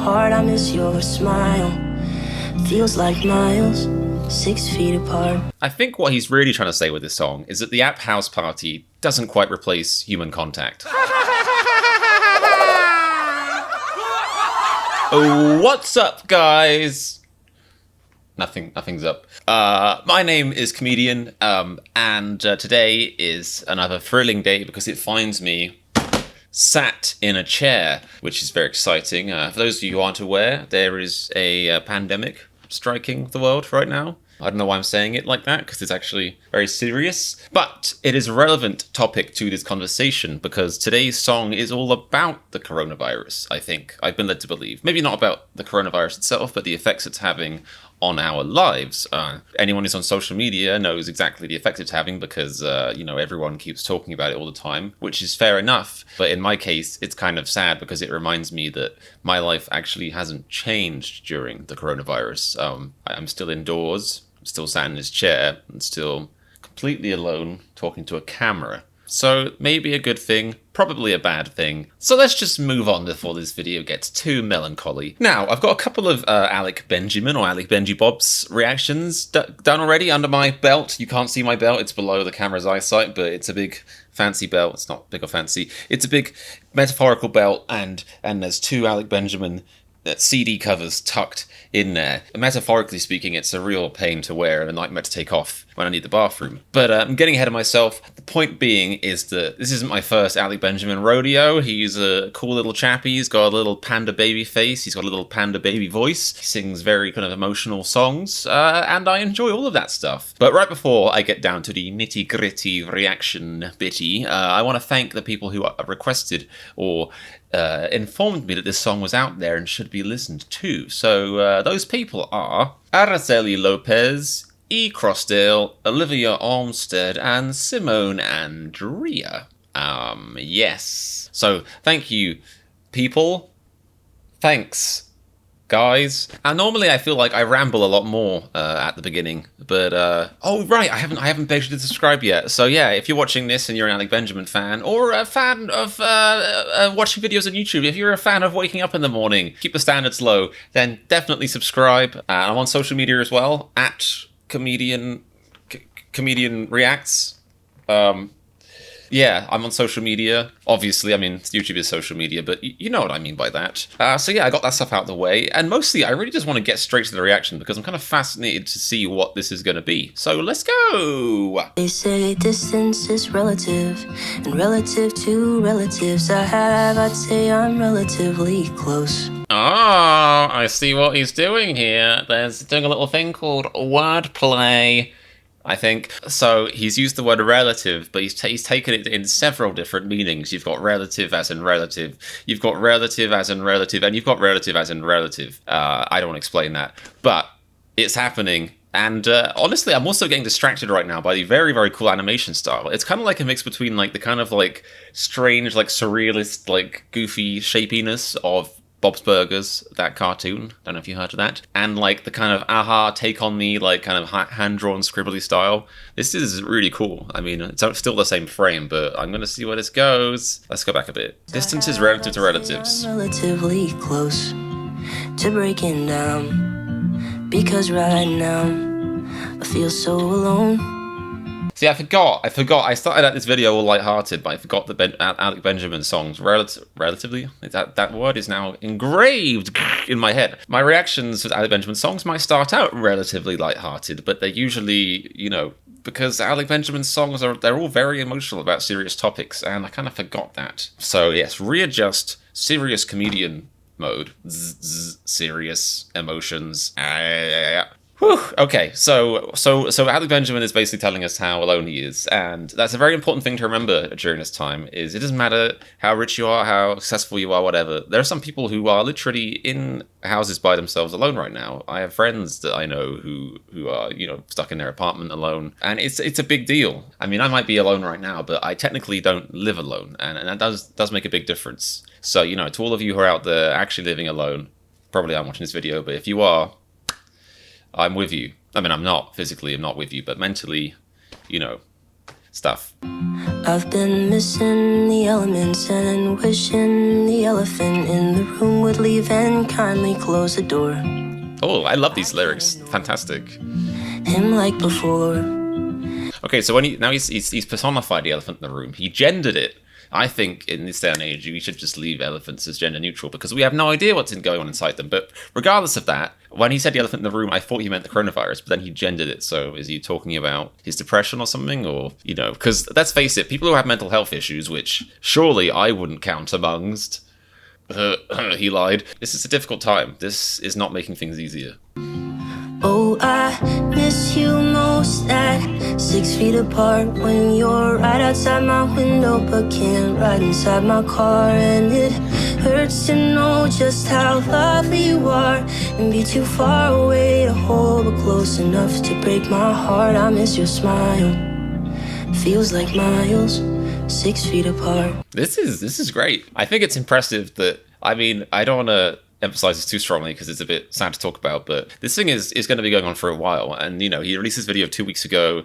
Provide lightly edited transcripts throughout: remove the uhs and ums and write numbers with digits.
heart, I miss your smile. Feels like miles, 6 feet apart. I think what he's really trying to say with this song is that the app house party doesn't quite replace human contact. Oh, what's up, guys? Nothing's up. My name is Comedian, and today is another thrilling day because it finds me sat in a chair, which is very exciting. For those of you who aren't aware, there is a pandemic striking the world right now. I don't know why I'm saying it like that, because it's actually very serious. But it is a relevant topic to this conversation, because today's song is all about the coronavirus, I think. I've been led to believe. Maybe not about the coronavirus itself, but the effects it's having on our lives. Anyone who's on social media knows exactly the effects it's having because, everyone keeps talking about it all the time, which is fair enough. But in my case, it's kind of sad because it reminds me that my life actually hasn't changed during the coronavirus. I'm still indoors, I'm still sat in this chair, and still completely alone talking to a camera. So maybe a good thing, probably a bad thing. So let's just move on before this video gets too melancholy. Now, I've got a couple of Alec Benjamin or Alec Benji Bob's reactions done already under my belt. You can't see my belt, it's below the camera's eyesight, but it's a big fancy belt. It's not big or fancy. It's a big metaphorical belt, and there's two Alec Benjamin CD covers tucked in there. Metaphorically speaking, it's a real pain to wear and a nightmare to take off when I need the bathroom. But I'm getting ahead of myself. The point being is that this isn't my first Alec Benjamin rodeo. He's a cool little chappy. He's got a little panda baby face. He's got a little panda baby voice. He sings very kind of emotional songs, and I enjoy all of that stuff. But right before I get down to the nitty-gritty reaction bitty, I want to thank the people who requested or informed me that this song was out there and should be listened to. So those people are Araceli Lopez, E. Crossdale, Olivia Olmsted, and Simone Andrea. Yes. So thank you, people. Thanks, guys. And normally I feel like I ramble a lot more at the beginning, but oh right, I haven't begged you to subscribe yet. So yeah, if you're watching this and you're an Alec Benjamin fan, or a fan of watching videos on YouTube, if you're a fan of waking up in the morning, keep the standards low, then definitely subscribe. I'm on social media as well, at ComedianReacts. Yeah, I'm on social media. Obviously, I mean, YouTube is social media, but you know what I mean by that. So yeah, I got that stuff out of the way. And mostly, I really just want to get straight to the reaction because I'm kind of fascinated to see what this is going to be. So let's go! They say distance is relative, and relative to relatives I have, I'd say I'm relatively close. Ah, I see what he's doing here. There's doing a little thing called wordplay, I think. So he's used the word relative, but he's taken it in several different meanings. You've got relative as in relative, you've got relative as in relative, and you've got relative as in relative. I don't want to explain that, but it's happening. And honestly, I'm also getting distracted right now by the very, very cool animation style. It's kind of like a mix between like the kind of like strange, like surrealist, like goofy shapiness of Bob's Burgers, that cartoon, don't know if you heard of that, and like the kind of aha take on me, like kind of hand-drawn scribbly style. This is really cool. I mean, it's still the same frame, but I'm gonna see where this goes. Let's go back a bit. Distance is relative to relatives. I'm relatively close to breaking down, because right now I feel so alone. See, I forgot. I started out this video all lighthearted, but I forgot that Alec Benjamin songs relatively. That word is now engraved in my head. My reactions to Alec Benjamin songs might start out relatively lighthearted, but they're usually, because Alec Benjamin's songs they're all very emotional about serious topics, and I kind of forgot that. So yes, readjust serious comedian mode. Serious emotions. Whew. Okay, so Alec Benjamin is basically telling us how alone he is, and that's a very important thing to remember during this time, is it doesn't matter how rich you are, how successful you are, whatever. There are some people who are literally in houses by themselves alone right now. I have friends that I know who are, stuck in their apartment alone, and it's a big deal. I mean, I might be alone right now, but I technically don't live alone, and that does make a big difference. So, to all of you who are out there actually living alone, probably aren't watching this video, but if you are, I'm with you. I mean, I'm not physically, I'm not with you, but mentally, stuff. I've been missing the elements and wishing the elephant in the room would leave and kindly close the door. Oh, I love these lyrics. Fantastic. Him like before. Okay, so when he's personified the elephant in the room. He gendered it. I think in this day and age, we should just leave elephants as gender neutral because we have no idea what's going on inside them. But regardless of that, when he said the elephant in the room, I thought he meant the coronavirus, but then he gendered it. So is he talking about his depression or something? Or, you know, because let's face it, people who have mental health issues, which surely I wouldn't count amongst, he lied. This is a difficult time. This is not making things easier. Oh, I miss you most at 6 feet apart when you're right outside my window but can't ride inside my car. And it hurts to know just how lovely you are and be too far away to hold but close enough to break my heart. I miss your smile. Feels like miles, 6 feet apart. This is great. I think it's impressive that, I mean, I don't want to emphasize this too strongly because it's a bit sad to talk about, but this thing is going to be going on for a while. And, you know, he released this video 2 weeks ago.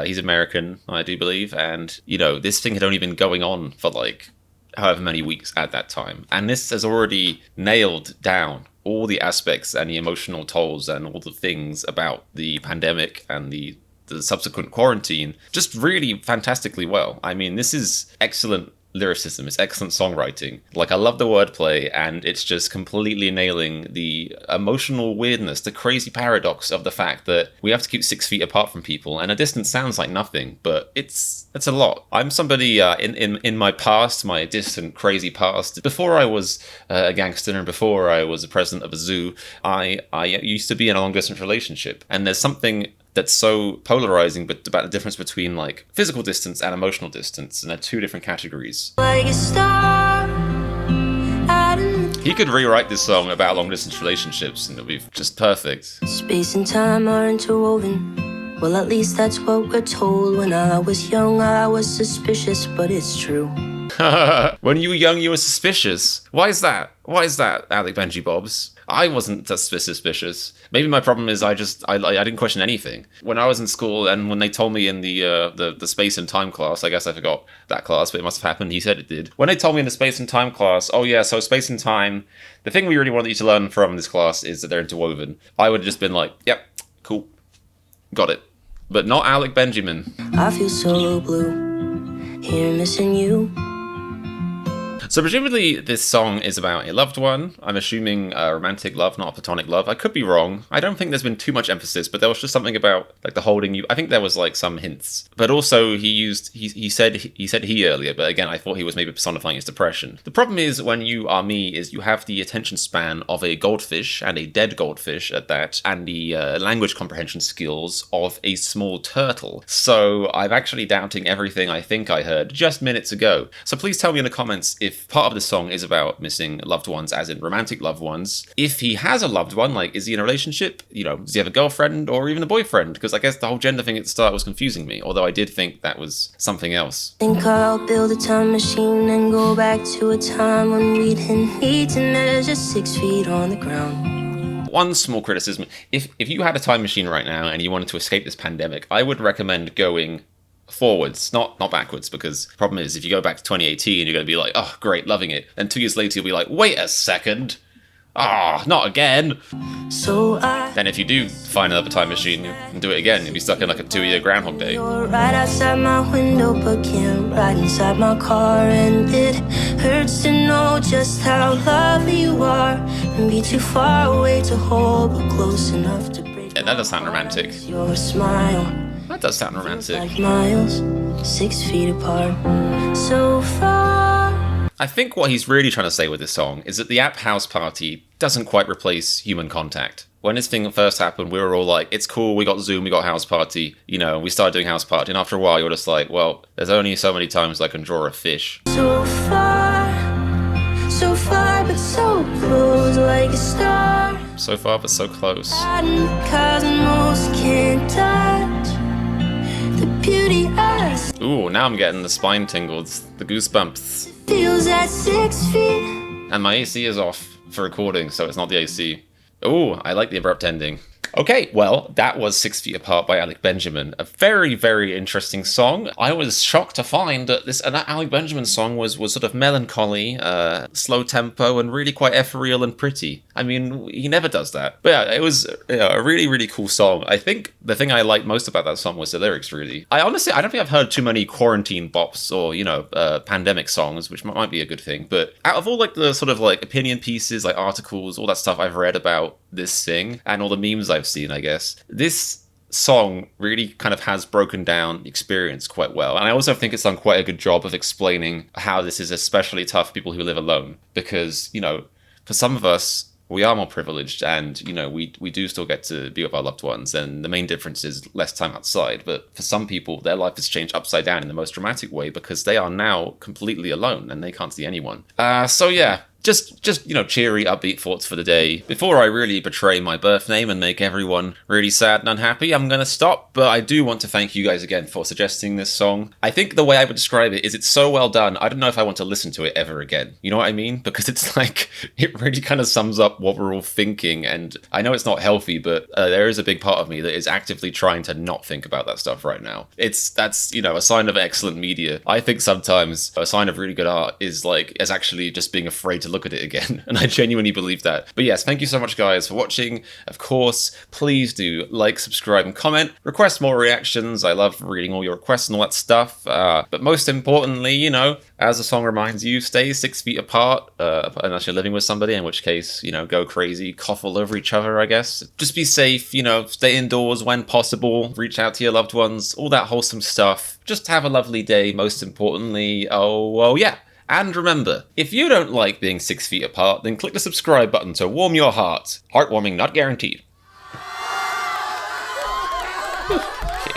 He's American, I do believe. And, you know, this thing had only been going on for like however many weeks at that time. And this has already nailed down all the aspects and the emotional tolls and all the things about the pandemic and the subsequent quarantine just really fantastically well. I mean, this is excellent lyricism, it's excellent songwriting. Like, I love the wordplay, and it's just completely nailing the emotional weirdness, the crazy paradox of the fact that we have to keep 6 feet apart from people, and a distance sounds like nothing, but it's a lot. I'm somebody in my past, my distant, crazy past, before I was a gangster and before I was a president of a zoo, I used to be in a long-distance relationship, and there's something that's so polarizing, but about the difference between like physical distance and emotional distance, and they're two different categories. Like a star, He could rewrite this song about long distance relationships and it'll be just perfect. space and time are interwoven. Well, at least that's what we're told. When I was young, I was suspicious, but it's true. When you were young, you were suspicious. Why is that? Why is that, Alec Benji Bobs? I wasn't suspicious. Maybe my problem is I didn't question anything. When I was in school and when they told me in the space and time class, I guess I forgot that class, but it must have happened. He said it did. When they told me in the space and time class, oh yeah, so space and time, the thing we really wanted you to learn from this class is that they're interwoven. I would have just been like, yep, cool, got it. But not Alec Benjamin. I feel so blue, here missing you. So presumably this song is about a loved one. I'm assuming a romantic love, not a platonic love. I could be wrong. I don't think there's been too much emphasis, but there was just something about like the holding you. I think there was like some hints. But also he said he earlier, but again, I thought he was maybe personifying his depression. The problem is when you are me is you have the attention span of a goldfish, and a dead goldfish at that, and the language comprehension skills of a small turtle. So I'm actually doubting everything I think I heard just minutes ago. So please tell me in the comments if part of the song is about missing loved ones, as in romantic loved ones. If he has a loved one, like, is he in a relationship? You know, does he have a girlfriend or even a boyfriend? Because I guess the whole gender thing at the start was confusing me, although I did think that was something else. Think I'll build a time machine and go back to a time when we didn't need to measure 6 feet on the ground. One small criticism, if you had a time machine right now and you wanted to escape this pandemic, I would recommend going forwards, not backwards, because the problem is if you go back to 2018, you're going to be like, oh, great, loving it. Then 2 years later, you'll be like, wait a second. Not again. So Then if you do find another time machine and do it again, you'll be stuck in like a 2-year Groundhog Day. you're right outside my window, but can't ride inside my car. And it hurts to know just how lovely you are and be too far away to hold, but close enough to break. Yeah, that does sound romantic. Your smile. That does sound romantic. Like miles, 6 feet apart, so far. I think what he's really trying to say with this song is that the app house party doesn't quite replace human contact. When this thing first happened, we were all like, it's cool, we got Zoom, we got house party, you know, we started doing house party, and after a while you're just like, well, there's only so many times I can draw a fish. So far, but so close, like a star. So far, but so close. Cause most can't touch the beauty I see. Ooh, now I'm getting the spine tingles, the goosebumps. Feels at 6 feet. And my AC is off for recording, so it's not the AC. Ooh, I like the abrupt ending. Okay, well, that was 6 Feet Apart by Alec Benjamin. A very, very interesting song. I was shocked to find that this Alec Benjamin song was sort of melancholy, slow tempo, and really quite ethereal and pretty. I mean, he never does that. But yeah, it was a really, really cool song. I think the thing I liked most about that song was the lyrics, really. I don't think I've heard too many quarantine bops or, pandemic songs, which might be a good thing. But out of all like the sort of like opinion pieces, like articles, all that stuff I've read about this thing, and all the memes I've seen, I guess, this song really kind of has broken down the experience quite well. And I also think it's done quite a good job of explaining how this is especially tough for people who live alone. Because, for some of us, we are more privileged, and we do still get to be with our loved ones, and the main difference is less time outside. But for some people, their life has changed upside down in the most dramatic way, because they are now completely alone and they can't see anyone. So yeah, just cheery, upbeat thoughts for the day. Before I really betray my birth name and make everyone really sad and unhappy, I'm gonna stop. But I do want to thank you guys again for suggesting this song. I think the way I would describe it is it's so well done, I don't know if I want to listen to it ever again. You know what I mean? Because it's like, it really kind of sums up what we're all thinking. And I know it's not healthy, but there is a big part of me that is actively trying to not think about that stuff right now. That's a sign of excellent media. I think sometimes a sign of really good art is actually just being afraid to look at it again, and I genuinely believe that. But yes, thank you so much guys for watching. Of course, please do like, subscribe, and comment. Request more reactions. I love reading all your requests and all that stuff. But most importantly, as the song reminds you, stay 6 feet apart, unless you're living with somebody, in which case, go crazy, cough all over each other, I guess. Just be safe, stay indoors when possible, reach out to your loved ones, all that wholesome stuff. Just have a lovely day, most importantly. Oh yeah. And remember, if you don't like being 6 feet apart, then click the subscribe button to warm your heart. Heartwarming, not guaranteed. Okay.